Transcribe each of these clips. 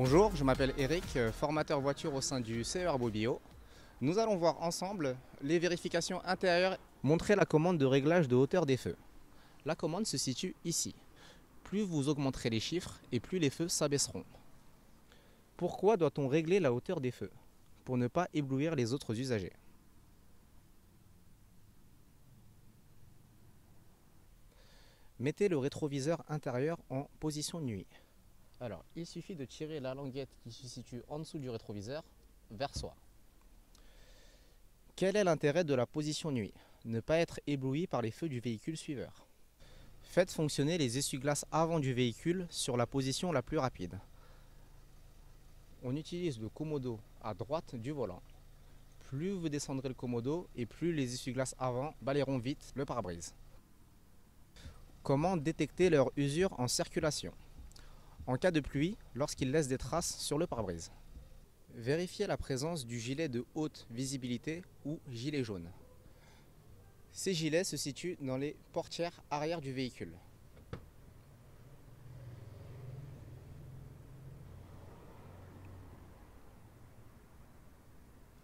Bonjour, je m'appelle Eric, formateur voiture au sein du CE Arbobio. Nous allons voir ensemble les vérifications intérieures. Montrer la commande de réglage de hauteur des feux. La commande se situe ici. Plus vous augmenterez les chiffres et plus les feux s'abaisseront. Pourquoi doit-on régler la hauteur des feux? Pour ne pas éblouir les autres usagers. Mettez le rétroviseur intérieur en position nuit. Alors, il suffit de tirer la languette qui se situe en dessous du rétroviseur vers soi. Quel est l'intérêt de la position nuit? Ne pas être ébloui par les feux du véhicule suiveur. Faites fonctionner les essuie-glaces avant du véhicule sur la position la plus rapide. On utilise le commodo à droite du volant. Plus vous descendrez le commodo et plus les essuie-glaces avant balayeront vite le pare-brise. Comment détecter leur usure en circulation? En cas de pluie, lorsqu'ils laissent des traces sur le pare-brise. Vérifiez la présence du gilet de haute visibilité ou gilet jaune. Ces gilets se situent dans les portières arrière du véhicule.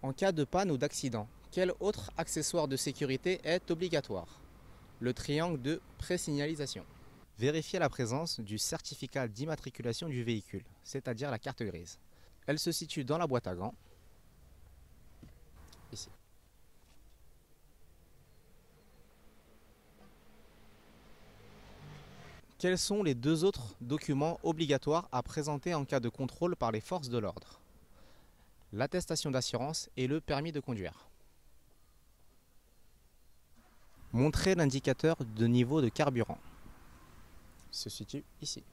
En cas de panne ou d'accident, quel autre accessoire de sécurité est obligatoire? Le triangle de présignalisation. Vérifiez la présence du certificat d'immatriculation du véhicule, c'est-à-dire la carte grise. Elle se situe dans la boîte à gants, ici. Quels sont les deux autres documents obligatoires à présenter en cas de contrôle par les forces de l'ordre? L'attestation d'assurance et le permis de conduire. Montrez l'indicateur de niveau de carburant. Il se situe ici.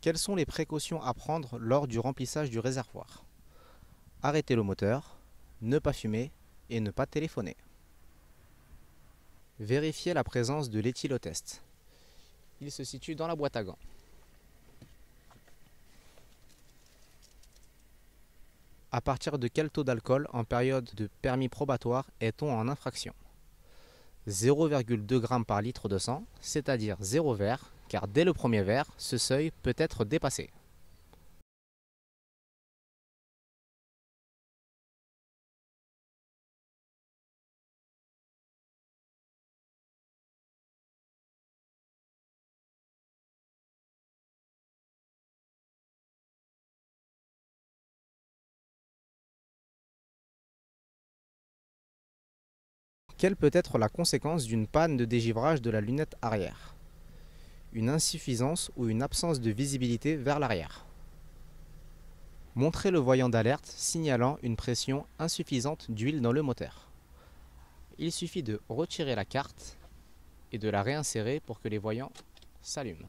Quelles sont les précautions à prendre lors du remplissage du réservoir? Arrêter le moteur, ne pas fumer et ne pas téléphoner. Vérifiez la présence de l'éthylotest. Il se situe dans la boîte à gants. À partir de quel taux d'alcool en période de permis probatoire est-on en infraction? 0,2 g par litre de sang, c'est-à-dire 0 verre, car dès le premier verre, ce seuil peut être dépassé. Quelle peut être la conséquence d'une panne de dégivrage de la lunette arrière? Une insuffisance ou une absence de visibilité vers l'arrière. Montrez le voyant d'alerte signalant une pression insuffisante d'huile dans le moteur. Il suffit de retirer la carte et de la réinsérer pour que les voyants s'allument.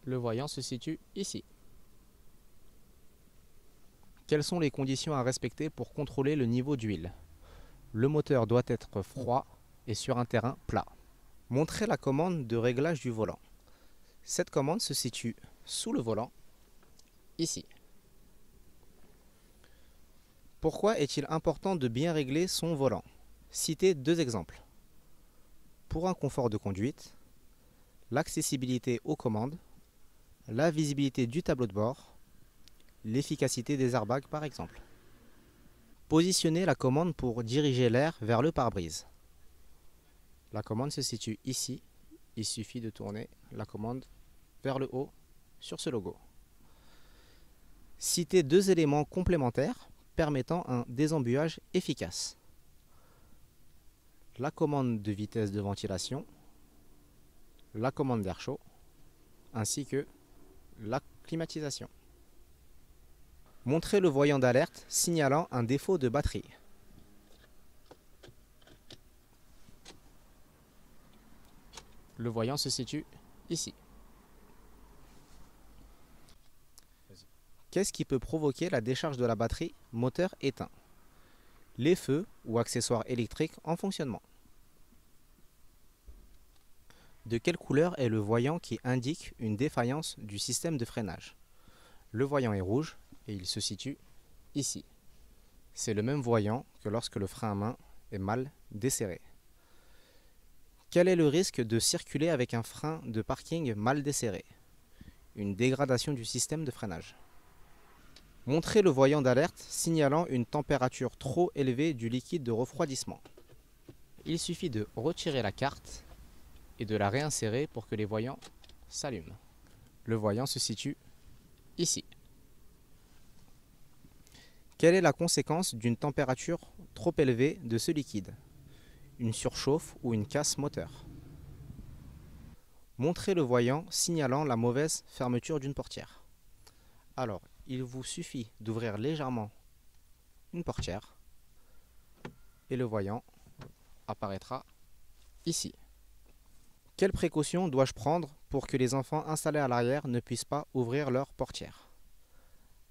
Le voyant se situe ici. Quelles sont les conditions à respecter pour contrôler le niveau d'huile? Le moteur doit être froid et sur un terrain plat. Montrez la commande de réglage du volant. Cette commande se situe sous le volant, ici. Pourquoi est-il important de bien régler son volant? Citez deux exemples. Pour un confort de conduite, l'accessibilité aux commandes, la visibilité du tableau de bord, l'efficacité des airbags par exemple. Positionnez la commande pour diriger l'air vers le pare-brise. La commande se situe ici. Il suffit de tourner la commande vers le haut sur ce logo. Citez deux éléments complémentaires permettant un désembuage efficace. La commande de vitesse de ventilation, la commande d'air chaud, ainsi que la climatisation. Montrez le voyant d'alerte signalant un défaut de batterie. Le voyant se situe ici. Qu'est-ce qui peut provoquer la décharge de la batterie moteur éteint? Les feux ou accessoires électriques en fonctionnement. De quelle couleur est le voyant qui indique une défaillance du système de freinage? Le voyant est rouge et il se situe ici. C'est le même voyant que lorsque le frein à main est mal desserré. Quel est le risque de circuler avec un frein de parking mal desserré? une dégradation du système de freinage. Montrez le voyant d'alerte signalant une température trop élevée du liquide de refroidissement. Il suffit de retirer la carte et de la réinsérer pour que les voyants s'allument. Le voyant se situe ici. Quelle est la conséquence d'une température trop élevée de ce liquide? Une surchauffe ou une casse moteur. Montrez le voyant signalant la mauvaise fermeture d'une portière. Alors, il vous suffit d'ouvrir légèrement une portière et le voyant apparaîtra ici. Quelles précautions dois-je prendre pour que les enfants installés à l'arrière ne puissent pas ouvrir leur portière?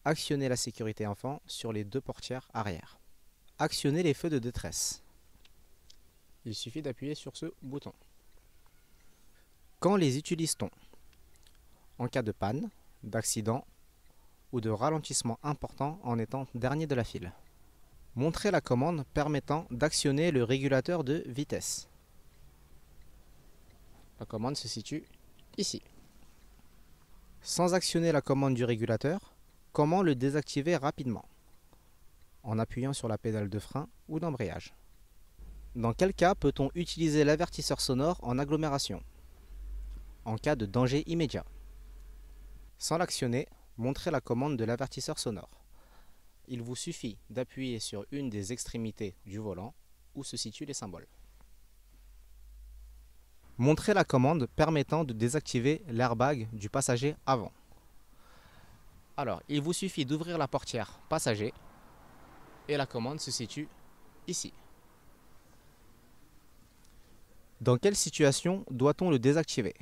Actionnez la sécurité enfant sur les deux portières arrière. Actionnez les feux de détresse. Il suffit d'appuyer sur ce bouton. Quand les utilise-t-on? En cas de panne, d'accident ou de ralentissement important en étant dernier de la file. Montrez la commande permettant d'actionner le régulateur de vitesse. La commande se situe ici. Sans actionner la commande du régulateur, comment le désactiver rapidement? En appuyant sur la pédale de frein ou d'embrayage. Dans quel cas peut-on utiliser l'avertisseur sonore en agglomération? En cas de danger immédiat. Sans l'actionner, montrez la commande de l'avertisseur sonore. Il vous suffit d'appuyer sur une des extrémités du volant où se situent les symboles. Montrez la commande permettant de désactiver l'airbag du passager avant. Alors, il vous suffit d'ouvrir la portière passager et la commande se situe ici. Dans quelle situation doit-on le désactiver?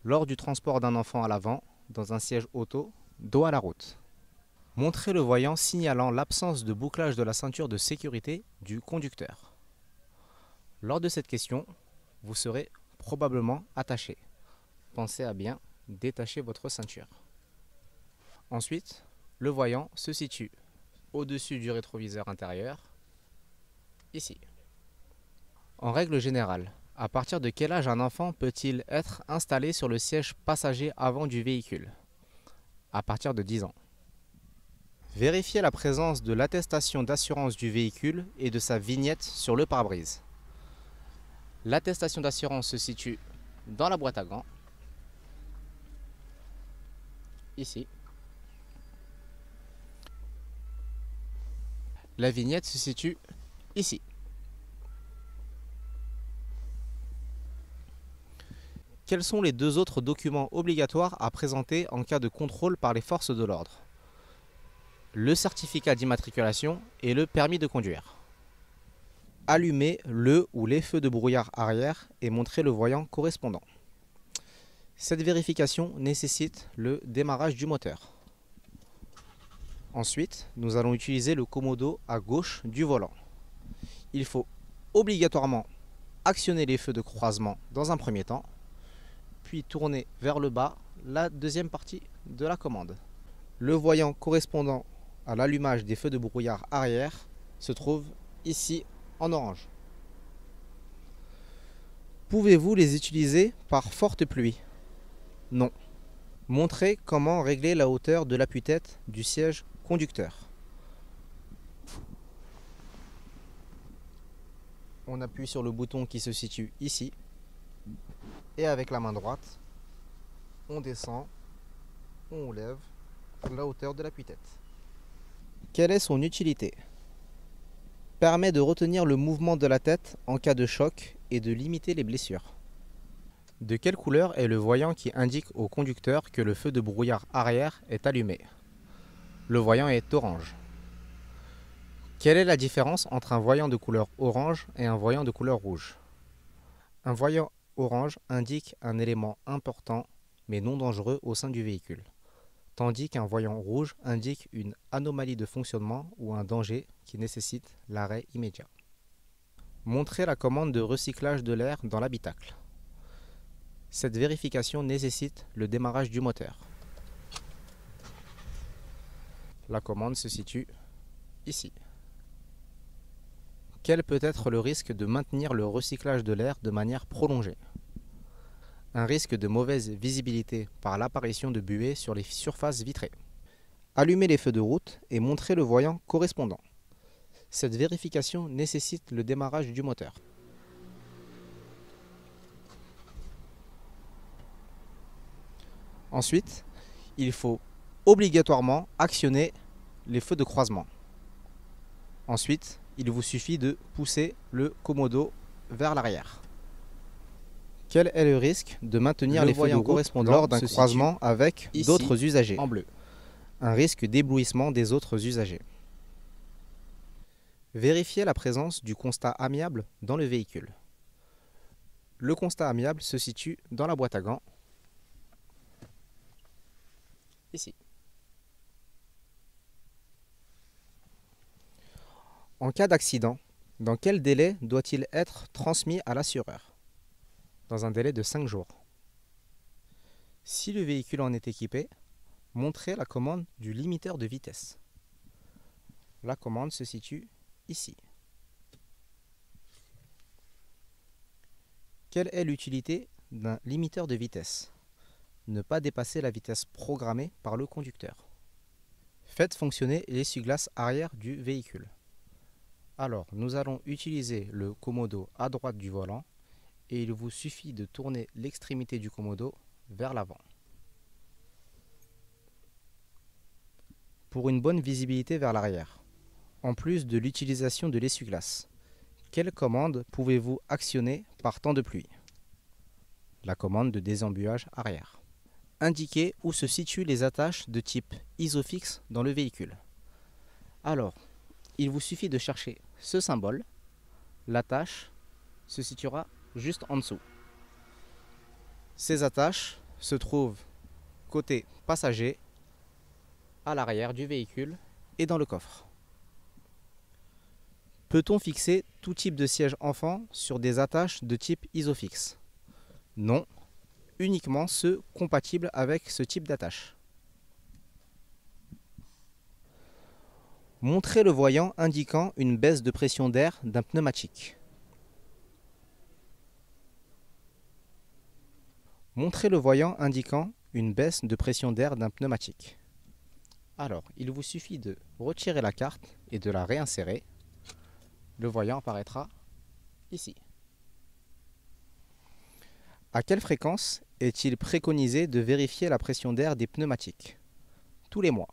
Lors du transport d'un enfant à l'avant, dans un siège auto, dos à la route. Montrez le voyant signalant l'absence de bouclage de la ceinture de sécurité du conducteur. Lors de cette question, vous serez probablement attaché. Pensez à bien détacher votre ceinture. Ensuite, le voyant se situe au-dessus du rétroviseur intérieur, ici. En règle générale, à partir de quel âge un enfant peut-il être installé sur le siège passager avant du véhicule? À partir de 10 ans. Vérifiez la présence de l'attestation d'assurance du véhicule et de sa vignette sur le pare-brise. L'attestation d'assurance se situe dans la boîte à gants, ici. La vignette se situe ici. Quels sont les deux autres documents obligatoires à présenter en cas de contrôle par les forces de l'ordre? Le certificat d'immatriculation et le permis de conduire. Allumez le ou les feux de brouillard arrière et montrez le voyant correspondant. Cette vérification nécessite le démarrage du moteur. Ensuite, nous allons utiliser le commodo à gauche du volant. Il faut obligatoirement actionner les feux de croisement dans un premier temps, puis tourner vers le bas la deuxième partie de la commande. Le voyant correspondant à l'allumage des feux de brouillard arrière se trouve ici en orange. Pouvez-vous les utiliser par forte pluie? Non. Montrez comment régler la hauteur de l'appui-tête du siège conducteur. On appuie sur le bouton qui se situe ici et avec la main droite, on descend, on lève la hauteur de l'appui-tête. Quelle est son utilité? Permet de retenir le mouvement de la tête en cas de choc et de limiter les blessures. De quelle couleur est le voyant qui indique au conducteur que le feu de brouillard arrière est allumé? Le voyant est orange. Quelle est la différence entre un voyant de couleur orange et un voyant de couleur rouge? Un voyant orange indique un élément important mais non dangereux au sein du véhicule, tandis qu'un voyant rouge indique une anomalie de fonctionnement ou un danger qui nécessite l'arrêt immédiat. Montrez la commande de recyclage de l'air dans l'habitacle. Cette vérification nécessite le démarrage du moteur. La commande se situe ici. Quel peut être le risque de maintenir le recyclage de l'air de manière prolongée? Un risque de mauvaise visibilité par l'apparition de buées sur les surfaces vitrées. Allumez les feux de route et montrez le voyant correspondant. Cette vérification nécessite le démarrage du moteur. Ensuite, il faut obligatoirement actionner les feux de croisement. Ensuite, il vous suffit de pousser le commodo vers l'arrière. Quel est le risque de maintenir les voyants correspondants lors d'un croisement avec d'autres usagers en bleu? Un risque d'éblouissement des autres usagers. Vérifiez la présence du constat amiable dans le véhicule. Le constat amiable se situe dans la boîte à gants, ici. En cas d'accident, dans quel délai doit-il être transmis à l'assureur? Dans un délai de 5 jours. Si le véhicule en est équipé, montrez la commande du limiteur de vitesse. La commande se situe ici. Quelle est l'utilité d'un limiteur de vitesse? Ne pas dépasser la vitesse programmée par le conducteur. Faites fonctionner l'essuie-glace arrière du véhicule. Alors, nous allons utiliser le commodo à droite du volant et il vous suffit de tourner l'extrémité du commodo vers l'avant. Pour une bonne visibilité vers l'arrière, en plus de l'utilisation de l'essuie-glace, quelle commande pouvez-vous actionner par temps de pluie? La commande de désembuage arrière. Indiquez où se situent les attaches de type ISOFIX dans le véhicule. Alors, il vous suffit de chercher ce symbole. L'attache se situera juste en dessous. Ces attaches se trouvent côté passager, à l'arrière du véhicule et dans le coffre. Peut-on fixer tout type de siège enfant sur des attaches de type ISOFIX? Non, uniquement ceux compatibles avec ce type d'attache. Montrez le voyant indiquant une baisse de pression d'air d'un pneumatique. Montrez le voyant indiquant une baisse de pression d'air d'un pneumatique. Alors, il vous suffit de retirer la carte et de la réinsérer. Le voyant apparaîtra ici. À quelle fréquence est-il préconisé de vérifier la pression d'air des pneumatiques? Tous les mois.